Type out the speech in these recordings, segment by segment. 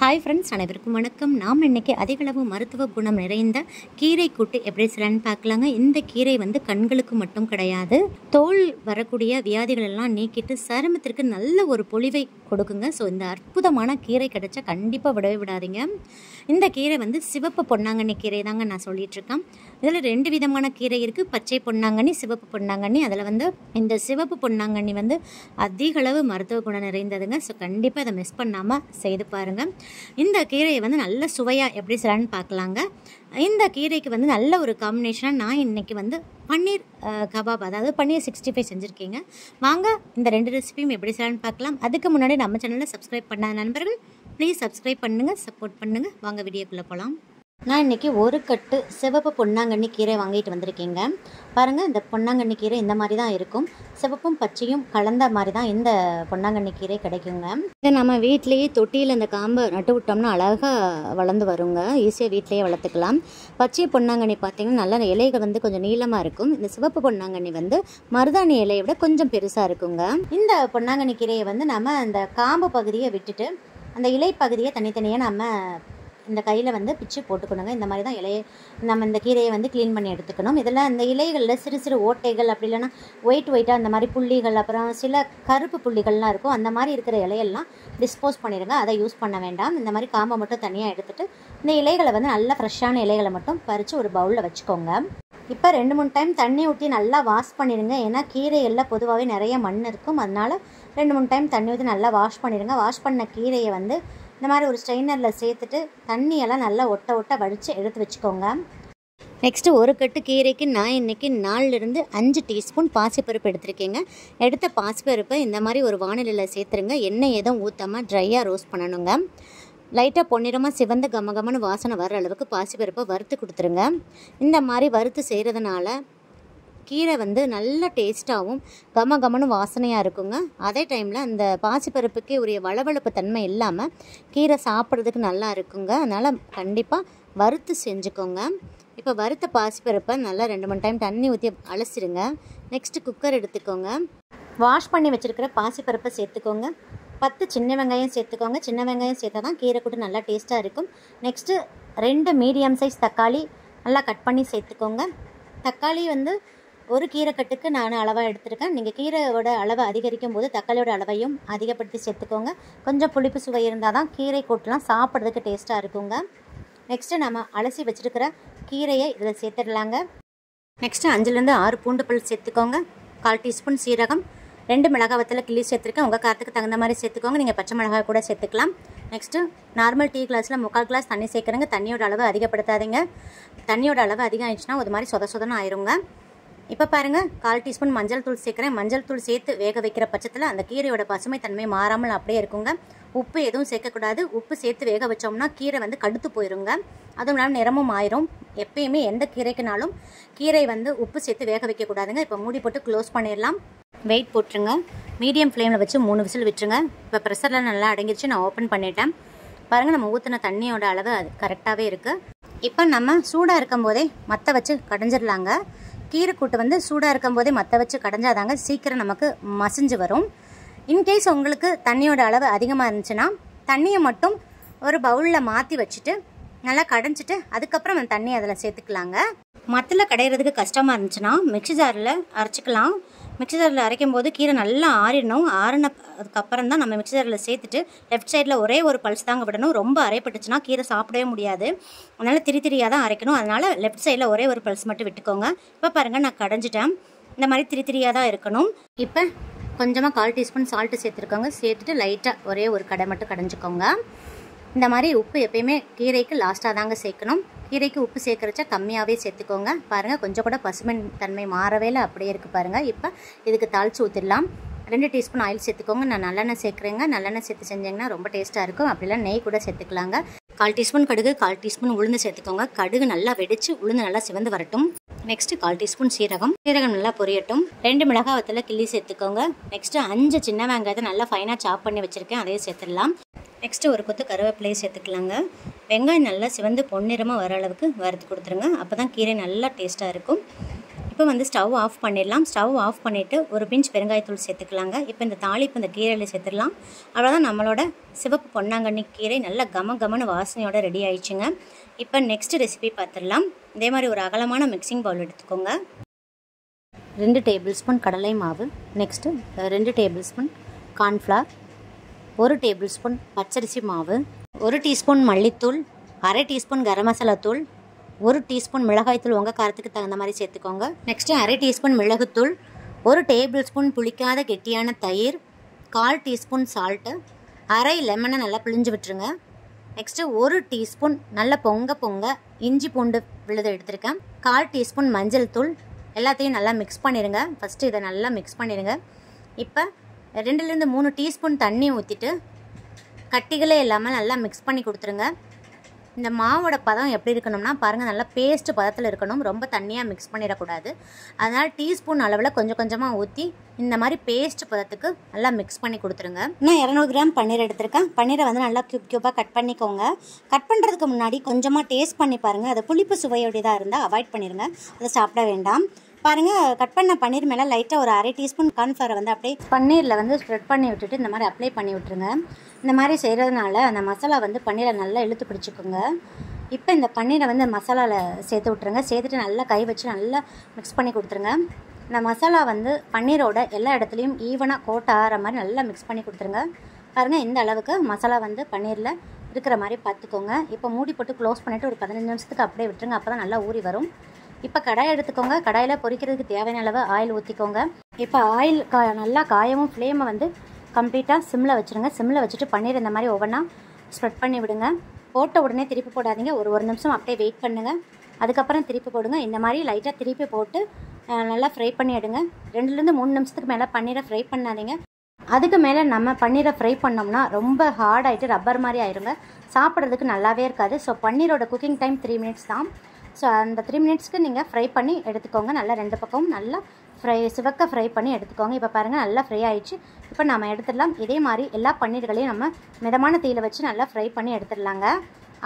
Hi friends, அனைவருக்கும் வணக்கம். நாம் இன்றைக்கி அதிகளவு மருத்துவ குணம் நிறைந்த கீரை கூட்டு எப்படி செய்யலான்னு பார்க்கலாங்க. இந்த கீரை கண்களுக்கு மட்டும் கிடையாது, தோல் வரக்கூடிய வியாதிகள் எல்லாம் நீக்கிட்டு சருமத்திற்கு நல்ல ஒரு பொலிவை கொடுக்குங்க. ஸோ இந்த அற்புதமான கீரை கிடைச்சா கண்டிப்பாக விடவே விடாதீங்க. இந்த கீரை சிவப்பு பொன்னாங்கண்ணி கீரை தாங்க நான் சொல்லிகிட்ருக்கேன். இதில் 2 விதமான கீரை இருக்குது, பச்சை பொன்னாங்கண்ணி, சிவப்பு பொன்னாங்கண்ணி. அதில் இந்த சிவப்பு பொன்னாங்கண்ணி அதிக அளவு மருத்துவ குணம் நிறைந்ததுங்க. ஸோ கண்டிப்பாக அதை மிஸ் பண்ணாமல் செய்து பாருங்கள். இந்த கீரையை நல்ல சுவையாக எப்படி செய்யலான்னு பார்க்கலாங்க. இந்த கீரைக்கு நல்ல ஒரு காம்பினேஷனாக நான் இன்றைக்கி பன்னீர் கபாப், அதாவது பன்னீர் 65 செஞ்சுருக்கீங்க. வாங்க இந்த 2 ரெசிபியும் எப்படி செய்யலான்னு பார்க்கலாம். அதுக்கு முன்னாடி நம்ம சேனலில் சப்ஸ்கிரைப் பண்ணாத நண்பர்கள் ப்ளீஸ் சப்ஸ்கிரைப் பண்ணுங்கள், சப்போர்ட் பண்ணுங்கள். வாங்க வீடியோக்குள்ளே போகலாம். நான் இன்றைக்கி ஒரு கட்டு சிவப்பு பொன்னாங்கண்ணி கீரை வாங்கிட்டு வந்திருக்கேங்க. பாருங்கள், இந்த பொன்னாங்கண்ணி கீரை இந்த மாதிரி தான் இருக்கும். சிவப்பும் பச்சையும் கலந்த மாதிரி தான் இந்த பொன்னாங்கண்ணி கீரை கிடைக்குங்க. இதை நம்ம வீட்லேயே தொட்டியில் இந்த காம்பை நட்டு விட்டோம்னா அழகாக வளர்ந்து வருங்க. ஈஸியாக வீட்லேயே வளர்த்துக்கலாம். பச்சை பொன்னாங்கண்ணி பார்த்திங்கன்னா நல்லா இலைகள் கொஞ்சம் நீளமாக இருக்கும். இந்த சிவப்பு பொன்னாங்கண்ணி மருதாணி இலையை விட கொஞ்சம் பெருசாக இருக்குங்க. இந்த பொன்னாங்கண்ணி கீரையை நம்ம அந்த காம்பு பகுதியை விட்டுட்டு அந்த இலை பகுதியை தனித்தனியாக நம்ம இந்த கையில் பிச்சு போட்டுக்கணுங்க. இந்த மாதிரி தான் இலையை நம்ம இந்த கீரையை க்ளீன் பண்ணி எடுத்துக்கணும். இதில் இந்த இலைகளில் சிறு சிறு ஓட்டைகள், அப்படி இல்லைன்னா ஒயிட்டாக அந்த மாதிரி புள்ளிகள், அப்புறம் சில கருப்பு புள்ளிகள்லாம் இருக்கும். அந்த மாதிரி இருக்கிற இலையெல்லாம் டிஸ்போஸ் பண்ணிடுங்க. அதை யூஸ் பண்ண வேண்டாம். இந்த மாதிரி காம்பை மட்டும் தனியாக எடுத்துகிட்டு இந்த இலைகளை நல்ல ஃப்ரெஷ்ஷான இலைகளை மட்டும் பறித்து ஒரு பவுலில் வச்சுக்கோங்க. இப்போ 2-3 டைம் தண்ணி ஊற்றி நல்லா வாஷ் பண்ணிடுங்க. ஏன்னா கீரைகளில் பொதுவாகவே நிறைய மண் இருக்கும். அதனால் 2-3 டைம் தண்ணி ஊற்றி நல்லா வாஷ் பண்ணிடுங்க. வாஷ் பண்ண கீரையை இந்த மாதிரி ஒரு ஸ்ட்ரெயினரில் சேர்த்துட்டு தண்ணியெல்லாம் நல்லா ஒட்ட வடித்து எடுத்து வச்சுக்கோங்க. நெக்ஸ்ட்டு ஒரு கட்டு கீரைக்கு நான் இன்றைக்கி 4லிருந்து 5 டீஸ்பூன் பாசிப்பருப்பு எடுத்துருக்கேங்க. எடுத்த பாசிப்பருப்பை இந்த மாதிரி ஒரு வானிலையில் சேர்த்துருங்க. எண்ணெய் எதுவும் ஊற்றாமல் ட்ரையாக ரோஸ்ட் பண்ணணுங்க. லைட்டாக பொன்னிறமாக சிவந்த கமகமான வாசனை வர அளவுக்கு பாசிப்பருப்பை வறுத்து கொடுத்துருங்க. இந்த மாதிரி வறுத்து செய்கிறதுனால கீரை நல்ல டேஸ்ட்டாகவும் கமகமனு வாசனையாக இருக்குங்க. அதே டைமில் அந்த பாசிப்பருப்புக்கே உரிய வளவளப்பு தன்மை இல்லாமல் கீரை சாப்பிட்றதுக்கு நல்லா இருக்குங்க. அதனால் கண்டிப்பாக வறுத்து செஞ்சுக்கோங்க. இப்போ வறுத்த பாசிப்பருப்பை நல்லா 2-3 டைம் தண்ணி ஊற்றி அலசிடுங்க. நெக்ஸ்ட்டு குக்கர் எடுத்துக்கோங்க. வாஷ் பண்ணி வச்சுருக்கிற பாசிப்பருப்பை சேர்த்துக்கோங்க. 10 சின்ன வெங்காயம் சேர்த்துக்கோங்க. சின்ன வெங்காயம் சேர்த்தா தான் கீரை கூட்டு நல்லா டேஸ்ட்டாக இருக்கும். நெக்ஸ்ட்டு 2 மீடியம் சைஸ் தக்காளி நல்லா கட் பண்ணி சேர்த்துக்கோங்க. தக்காளி ஒரு கீரை கட்டுக்கு நான் அளவாக எடுத்துருக்கேன். நீங்கள் கீரையோட அளவை அதிகரிக்கும் போது தக்காளியோட அளவையும் அதிகப்படுத்தி சேர்த்துக்கோங்க. கொஞ்சம் புளிப்பு சுவை இருந்தால் தான் கீரை கூட்டெலாம் சாப்பிட்றதுக்கு டேஸ்ட்டாக இருக்குங்க. நெக்ஸ்ட்டு நம்ம அலசி வச்சுருக்கிற கீரையை இதில் சேர்த்துடலாங்க. நெக்ஸ்ட்டு 5லேருந்து 6 பூண்டு பல் சேர்த்துக்கோங்க. 1/4 டீஸ்பூன் சீரகம், 2 மிளகாய் வத்தலை கிள்ளி சேர்த்துருக்கேன். உங்கள் காரத்துக்கு தகுந்த மாதிரி சேர்த்துக்கோங்க. நீங்கள் பச்சை மிளகாய் கூட சேர்த்துக்கலாம். நெக்ஸ்ட்டு நார்மல் டீ கிளாஸில் 3/4 கிளாஸ் தண்ணி சேர்க்குறேங்க. தண்ணியோட அளவு அதிகப்படுத்தாதீங்க. தண்ணியோட அளவு அதிகம் ஆயிடுச்சுன்னா ஒரு மாதிரி சொதன்னு ஆயிருங்க. இப்போ பாருங்கள், 1/4 டீஸ்பூன் மஞ்சள் தூள் சேர்க்குறேன். மஞ்சள் தூள் சேர்த்து வேக வைக்கிற பட்சத்தில் அந்த கீரையோட பசுமை தன்மை மாறாமல் அப்படியே இருக்குங்க. உப்பு எதுவும் சேர்க்கக்கூடாது. உப்பு சேர்த்து வேக வச்சோம்னா கீரை கடுத்து போயிருங்க. அதுவும் இல்லாமல் நிறமும் ஆயிரும். எப்பயுமே எந்த கீரைக்குனாலும் கீரை உப்பு சேர்த்து வேக வைக்கக்கூடாதுங்க. இப்போ மூடி போட்டு க்ளோஸ் பண்ணிடலாம். வெயிட் போட்டுருங்க. மீடியம் ஃப்ளேமில் வச்சு 3 விசில் விட்டுருங்க. இப்போ ப்ரெஷரில் நல்லா அடங்கிடுச்சு. நான் ஓப்பன் பண்ணிட்டேன். பாருங்கள், நம்ம ஊற்றின தண்ணியோட அளவு அது கரெக்டாகவே இருக்குது. இப்போ நம்ம சூடாக இருக்கும் போதே மற்ற வச்சு கடைஞ்சிடலாங்க. கீரை கூட்டு சூடாக இருக்கும் போதே மற்ற வச்சு கடைஞ்சாதாங்க சீக்கிரம் நமக்கு மசிஞ்சு வரும். இன்கேஸ் உங்களுக்கு தண்ணியோட அளவு அதிகமாக இருந்துச்சுன்னா தண்ணியை மட்டும் ஒரு பவுலில் மாற்றி வச்சுட்டு நல்லா கடைஞ்சிட்டு அதுக்கப்புறம் அந்த தண்ணி அதில் சேர்த்துக்கலாங்க. மத்தில் கடையிறதுக்கு கஷ்டமாக இருந்துச்சுன்னா மிக்ஸி ஜாரில் அரைச்சிக்கலாம். மிக்ஸி ஜாரில் அரைக்கும் போது கீரை நல்லா ஆறிடணும். ஆறினதுக்கப்புறம் தான் நம்ம மிக்ஸி ஜாரில் சேர்த்துட்டு லெஃப்ட் சைடில் ஒரே ஒரு பல்ஸ் தாங்க விடணும். ரொம்ப அரைப்பட்டுச்சுன்னா கீரை சாப்பிடவே முடியாது. அதனால் திரியாக தான் அரைக்கணும். அதனால் லெஃப்ட் சைடில் ஒரே ஒரு பல்ஸ் மட்டும் விட்டுக்கோங்க. இப்போ பாருங்கள், நான் கடைஞ்சிட்டேன். இந்த மாதிரி திரியாக தான் இருக்கணும். இப்போ கொஞ்சமாக 1/4 டீஸ்பூன் சால்ட்டு சேர்த்துருக்கோங்க. சேர்த்துட்டு லைட்டாக ஒரே ஒரு கடை மட்டும் கடைஞ்சிக்கோங்க. இந்த மாதிரி உப்பு எப்பயுமே கீரைக்கு லாஸ்ட்டாக தாங்க சேர்க்கணும். கீரைக்கு உப்பு சேர்க்குறச்சா கம்மியாகவே சேர்த்துக்கோங்க. பாருங்கள், கொஞ்சம் கூட பசுமை தன்மை மாறவே இல்லை, அப்படியே இருக்குது பாருங்கள். இப்போ இதுக்கு தாளித்து ஊற்றிடலாம். 2 டீஸ்பூன் ஆயில் சேர்த்துக்கோங்க. நான் நல்லெண்ணெய் சேர்க்குறேங்க. நல்லெண்ணெய் சேர்த்து செஞ்சிங்கன்னா ரொம்ப டேஸ்ட்டாக இருக்கும். அப்படிலாம் நெய் கூட சேர்த்துக்கலாங்க. 1/4 டீஸ்பூன் கடுகு, 1/4 டீஸ்பூன் உளுந்து சேர்த்துக்கோங்க. கடுகு நல்லா வெடித்து உளுந்து நல்லா சிவந்து வரட்டும். நெக்ஸ்ட்டு 1/4 டீஸ்பூன் சீரகம் நல்லா பொரியட்டும். 2 மிளகாய் வத்தலை கிள்ளி சேர்த்துக்கோங்க. நெக்ஸ்ட்டு 5 சின்ன வெங்காயத்தை நல்லா ஃபைனாக சாப் பண்ணி வச்சுருக்கேன், அதையும் சேர்த்துடலாம். நெக்ஸ்ட்டு ஒரு கொத்து கருவேப்பிலையை சேர்த்துக்கலாங்க. வெங்காயம் நல்லா சிவந்து பொன்னிறமாக வர அளவுக்கு வறுத்து கொடுத்துருங்க. அப்போ தான் கீரை நல்லா டேஸ்ட்டாக இருக்கும். இப்போ வந்து ஸ்டவ் ஆஃப் பண்ணிடலாம். ஸ்டவ் ஆஃப் பண்ணிவிட்டு ஒரு பிஞ்ச் பெருங்காயத்தூள் சேர்த்துக்கலாங்க. இப்போ இந்த தாளிப்பு இந்த கீரையில் சேர்த்துடலாம். அவ்வளோதான், நம்மளோட சிவப்பு பொன்னாங்கண்ணி கீரை நல்ல கமன்னு வாசனையோட ரெடி ஆயிடுச்சுங்க. இப்போ நெக்ஸ்ட் ரெசிபி பார்த்துடலாம். இதே மாதிரி ஒரு அகலமான மிக்சிங் பவுல் எடுத்துக்கோங்க. 2 டேபிள் ஸ்பூன் கடலை மாவு, next 2 table spoon cornflour, 1 table spoon பச்சரிசி மாவு, 1 டீஸ்பூன் மல்லித்தூள், அரை டீஸ்பூன் கரம் மசாலா தூள், 1 டீஸ்பூன் மிளகாய்த்தூள் உங்கள் காரத்துக்கு தகுந்த மாதிரி சேர்த்துக்கோங்க. நெக்ஸ்ட்டு அரை டீஸ்பூன் மிளகுத்தூள், 1 டேபிள் ஸ்பூன் புளிக்காத கெட்டியான தயிர், 1/4 டீஸ்பூன் சால்ட்டு, அரை லெமனை நல்லா பிழிஞ்சு விட்டுருங்க. நெக்ஸ்ட்டு 1 டீஸ்பூன் நல்ல பொங்க இஞ்சி பூண்டு விழுது எடுத்துருக்கேன், 1/4 டீஸ்பூன் மஞ்சள் தூள். எல்லாத்தையும் நல்லா மிக்ஸ் பண்ணிடுங்க. ஃபஸ்ட்டு இதை நல்லா மிக்ஸ் பண்ணிடுங்க. இப்போ 2லேருந்து 3 டீஸ்பூன் தண்ணி ஊற்றிட்டு கட்டிகளே இல்லாமல் நல்லா மிக்ஸ் பண்ணி கொடுத்துருங்க. இந்த மாவோட பதம் எப்படி இருக்கணும்னா பாருங்கள், நல்லா பேஸ்ட் பதத்தில் இருக்கணும். ரொம்ப தண்ணியாக மிக்ஸ் பண்ணிடக்கூடாது. அதனால் டீஸ்பூன் அளவில் கொஞ்சமாக ஊற்றி இந்த மாதிரி பேஸ்ட் பதத்துக்கு நல்லா மிக்ஸ் பண்ணி கொடுத்துருங்க. நான் 200 கிராம் பன்னீர் எடுத்திருக்கேன். பன்னீரை வந்து நல்லா க்யூபாக கட் பண்ணிக்கோங்க. கட் பண்ணுறதுக்கு முன்னாடி கொஞ்சமாக டேஸ்ட் பண்ணி பாருங்கள். அது புளிப்பு சுவையோடையதாக இருந்தால் அவாய்ட் பண்ணிடுங்க, அதை சாப்பிட வேண்டாம். பாருங்கள், கட் பண்ண பன்னீர் மேலே லைட்டாக ஒரு அரை டீஸ்பூன் கார்ன்ஃப்ளவரை வந்து அப்படியே பன்னீரில் வந்து ஸ்ப்ரெட் பண்ணி விட்டுட்டு இந்த மாதிரி அப்ளை பண்ணி விட்டுருங்க. இந்த மாதிரி செய்கிறதுனால அந்த மசாலா வந்து பன்னீரை நல்லா இழுத்து பிடிச்சிக்கோங்க. இப்போ இந்த பன்னீரை வந்து மசாலாவில் சேர்த்து விட்ருங்க. சேர்த்துட்டு நல்லா கை வச்சு நல்லா மிக்ஸ் பண்ணி கொடுத்துருங்க. இந்த மசாலா வந்து பன்னீரோட எல்லா இடத்துலையும் ஈவனாக கோட் ஆகிற மாதிரி நல்லா மிக்ஸ் பண்ணி கொடுத்துருங்க. பாருங்கள், இந்த அளவுக்கு மசாலா வந்து பன்னீரில் இருக்கிற மாதிரி பார்த்துக்கோங்க. இப்போ மூடி போட்டு க்ளோஸ் பண்ணிவிட்டு ஒரு 15 நிமிஷத்துக்கு அப்படியே விட்டுருங்க. அப்போ தான் நல்லா ஊறி வரும். இப்போ கடாய் எடுத்துக்கோங்க. கடாயில் பொரிக்கிறதுக்கு தேவையான அளவு ஆயில் ஊற்றிக்கோங்க. இப்போ ஆயில் நல்லா காயவும் ஃப்ளேமை வந்து கம்ப்ளீட்டாக சிம்மில் வச்சுருங்க. சிம்மில் வச்சுட்டு பன்னீர் இந்த மாதிரி ஒவ்வொன்றா ஸ்ப்ரெட் பண்ணி விடுங்க. போட்ட உடனே திருப்பி போடாதீங்க. ஒரு நிமிஷம் அப்படியே வெயிட் பண்ணுங்கள். அதுக்கப்புறம் திருப்பி போடுங்க. இந்த மாதிரி லைட்டாக திருப்பி போட்டு நல்லா ஃப்ரை பண்ணி எடுங்க. 2லேருந்து 3 நிமிஷத்துக்கு மேலே பன்னீரை ஃப்ரை பண்ணாதீங்க. அதுக்கு மேலே நம்ம பன்னீரை ஃப்ரை பண்ணோம்னா ரொம்ப ஹார்டாகிட்டு ரப்பர் மாதிரி ஆயிருங்க. சாப்பிட்றதுக்கு நல்லாவே இருக்காது. ஸோ பன்னீரோட குக்கிங் டைம் 3 மினிட்ஸ் தான். ஸோ அந்த 3 மினிட்ஸ்க்கு நீங்கள் ஃப்ரை பண்ணி எடுத்துக்கோங்க. நல்லா 2 பக்கமும் நல்லா சிவக்க ஃப்ரை பண்ணி எடுத்துக்கோங்க. இப்போ பாருங்கள், நல்லா ஃப்ரை ஆயிடுச்சு. இப்போ நம்ம எடுத்துடலாம். இதே மாதிரி எல்லா பன்னீர்களையும் நம்ம மிதமான தீயில வச்சு நல்லா ஃப்ரை பண்ணி எடுத்துடலாங்க.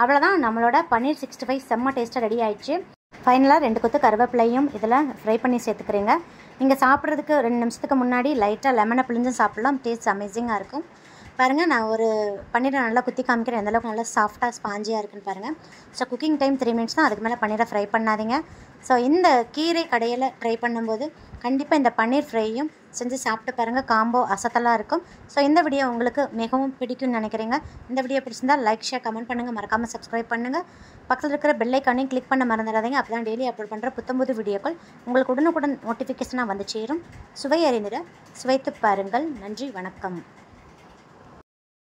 அவ்வளோதான், நம்மளோட பன்னீர் 65 செம்ம டேஸ்ட்டாக ரெடி ஆயிடுச்சு. ஃபைனலாக 2 கொத்து கருவேப்பிலையும் இதில் ஃப்ரை பண்ணி சேர்த்துக்கிறீங்க. நீங்கள் சாப்பிட்றதுக்கு 2 நிமிஷத்துக்கு முன்னாடி லைட்டாக லெமனை பிழிஞ்சு சாப்பிட்லாம். டேஸ்ட் அமேசிங்காக இருக்கும். பாருங்கள், நான் ஒரு பன்னீரை நல்லா குத்தி காமிக்கிறேன். எந்தளவுக்கு நல்லா சாஃப்டாக ஸ்பாஞ்சியாக இருக்குன்னு பாருங்கள். ஸோ குக்கிங் டைம் 3 மினிட்ஸ் தான். அதுக்கு மேலே பன்னீரை ஃப்ரை பண்ணாதீங்க. ஸோ இந்த கீரை கடையில் ட்ரை பண்ணும்போது கண்டிப்பாக இந்த பன்னீர் ஃப்ரையும் செஞ்சு சாப்பிட்டு பாருங்கள். காம்போ அசத்தலாக இருக்கும். ஸோ இந்த வீடியோ உங்களுக்கு மிகவும் பிடிக்கும்னு நினைக்கிறீங்க. இந்த வீடியோ பிடிச்சிருந்தால் லைக், ஷேர், கமெண்ட் பண்ணுங்கள். மறக்காமல் சப்ஸ்கிரைப் பண்ணுங்கள். பக்கத்தில் இருக்கிற பெல் ஐக்கானையும் கிளிக் பண்ண மறந்துடாதீங்க. அப்போ தான் டெய்லி அப்லோட் பண்ணுற புத்தம்புது வீடியோக்கள் உங்களுக்கு உடனுக்குடன் நோட்டிஃபிகேஷனாக வந்து சேரும். சுவை அறிந்திட சுவைத்து பாருங்கள். நன்றி, வணக்கம்.